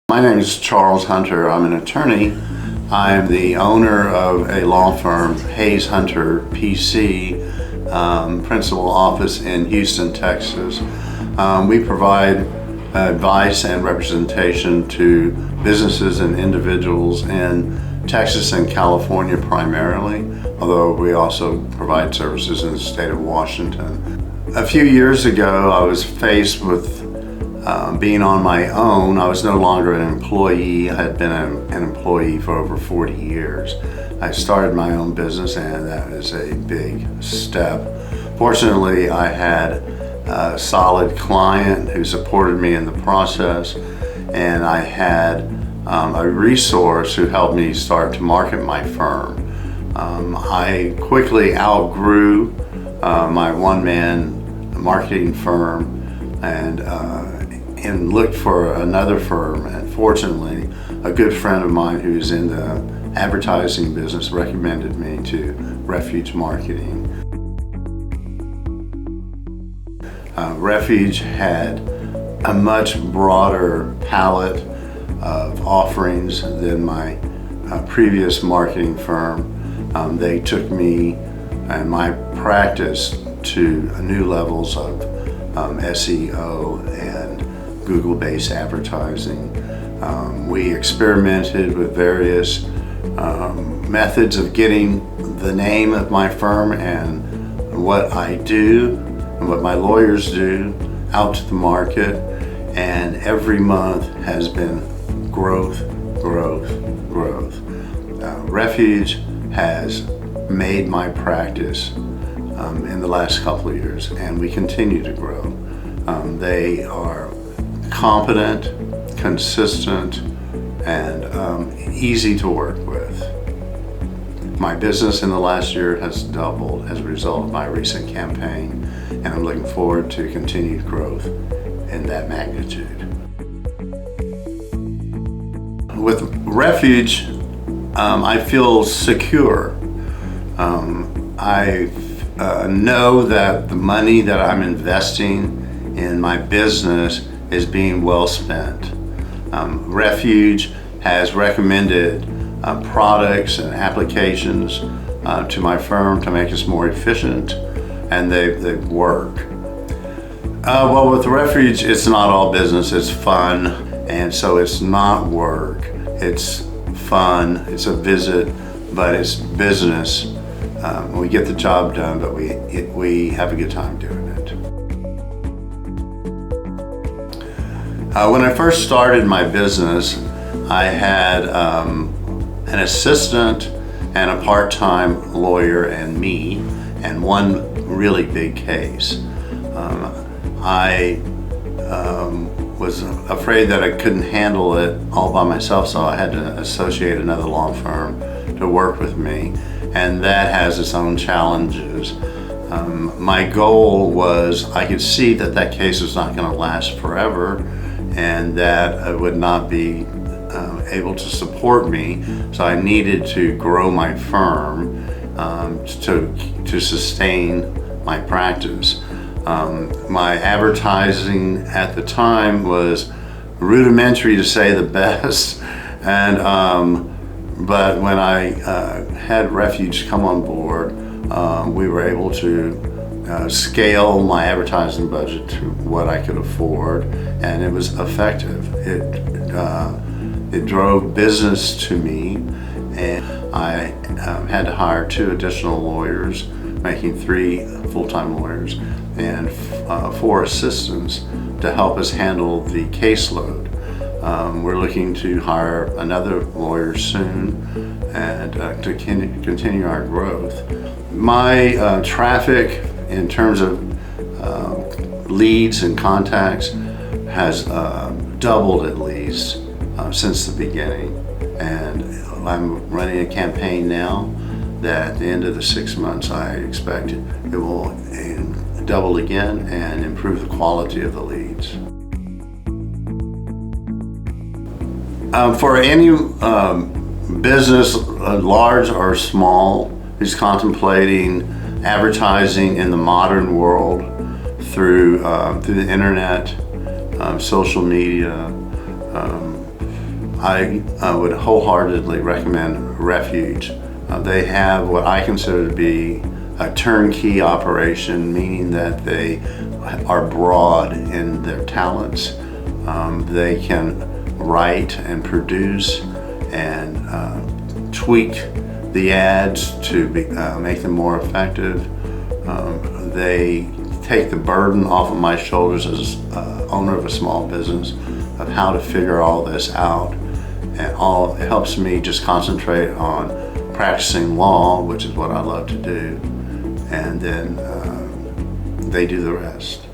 My name is Charles Hunter. I'm an attorney. I'm the owner of a law firm, Hayes Hunter PC, principal office in Houston, Texas. We provide advice and representation to businesses and individuals in Texas and California primarily, although we also provide services in the state of Washington. A few years ago, I was faced with being on my own. I was no longer an employee. I had been an employee for over 40 years. I started my own business, and that was a big step. Fortunately, I had a solid client who supported me in the process, and I had a resource who helped me start to market my firm. I quickly outgrew my one-man marketing firm and looked for another firm, and fortunately a good friend of mine who's in the advertising business recommended me to REFUGE Marketing. REFUGE had a much broader palette of offerings than my previous marketing firm. They took me and my practice to new levels of SEO and Google-based advertising. We experimented with various methods of getting the name of my firm and what I do and what my lawyers do out to the market, and every month has been growth, growth, growth. REFUGE has made my practice in the last couple of years, and we continue to grow. They are competent, consistent, and easy to work with. My business in the last year has doubled as a result of my recent campaign, and I'm looking forward to continued growth in that magnitude. With REFUGE, I feel secure. I know that the money that I'm investing in my business is being well spent. REFUGE has recommended products and applications to my firm to make us more efficient, and they work. Well, with REFUGE, it's not all business, it's fun, and so it's not work. It's fun, it's a visit, but it's business. We get the job done, but we have a good time doing it. When I first started my business, I had an assistant and a part-time lawyer and me, and one really big case. I was afraid that I couldn't handle it all by myself, so I had to associate another law firm to work with me, and that has its own challenges. My goal was I could see that that case was not going to last forever, and that it would not be able to support me, so I needed to grow my firm to sustain my practice. My advertising at the time was rudimentary, to say the best, and but when I had REFUGE come on board, we were able to scale my advertising budget to what I could afford, and it was effective. It drove business to me, and I had to hire 2 additional lawyers, making 3 full-time lawyers, and 4 assistants to help us handle the caseload. We're looking to hire another lawyer soon and to continue our growth. My traffic in terms of leads and contacts has doubled at least since the beginning, and I'm running a campaign now that at the end of the 6 months I expect it will double again and improve the quality of the leads. For any business, large or small, who's contemplating advertising in the modern world through the internet, social media, I would wholeheartedly recommend REFUGE. They have what I consider to be a turnkey operation, meaning that they are broad in their talents. They can write and produce and tweak the ads to make them more effective. They take the burden off of my shoulders as owner of a small business of how to figure all this out, and it helps me just concentrate on practicing law, which is what I love to do, and then they do the rest.